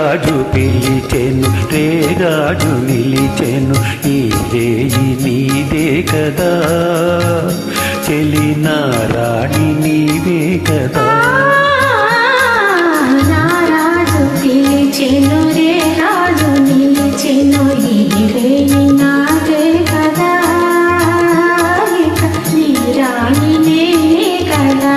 రాజు పిలిచెను రే రాజు నిలిచెను ఈ రేయి నీదే కదా చెలి నా రాణి నీవే కదా రాజు పిలిచెను రే రాజు నిలిచెను ఈ రేయి నాదే కదా నీ రాణి నేనే కదా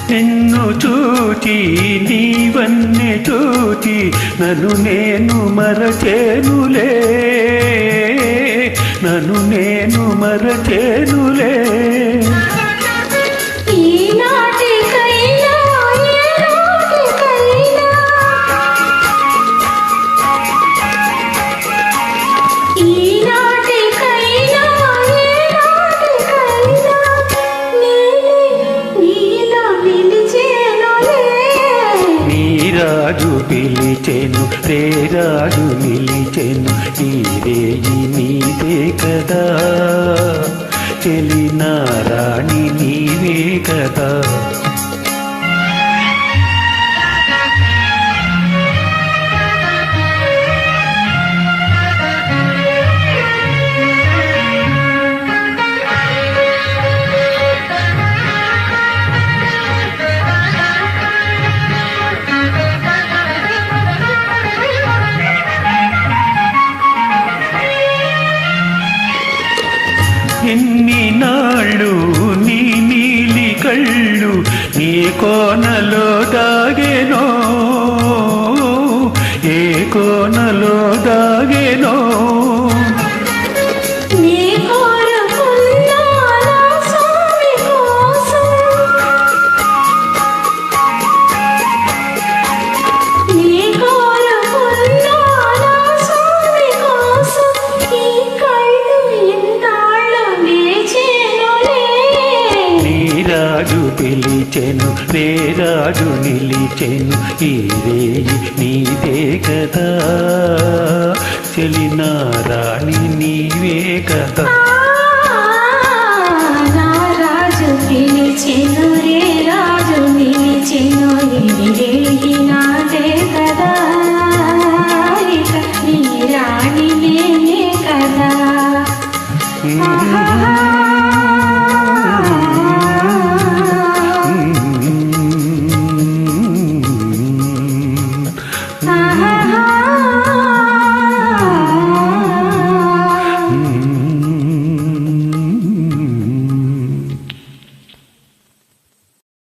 నిన్ను చూచి నీవన్నే చూచి నన్ను నేను మరచేనులే నన్ను నేను మరచేనులే రాజు పిలిచెను రే రాజు నిలిచెను ఈ రేయి నీదే కదా చెలి నా రాణి నీవే కదా ఎన్ని నాళ్ళు నీ నీలి కళ్ళు నీ కోనలో దాగెనో ఏ కోనలో దాగెనో రాజు పిలిచెను రే రాజు నిలిచెను ఈ రేయి నీదే కదా చెలి నా రాణి నీవే కదా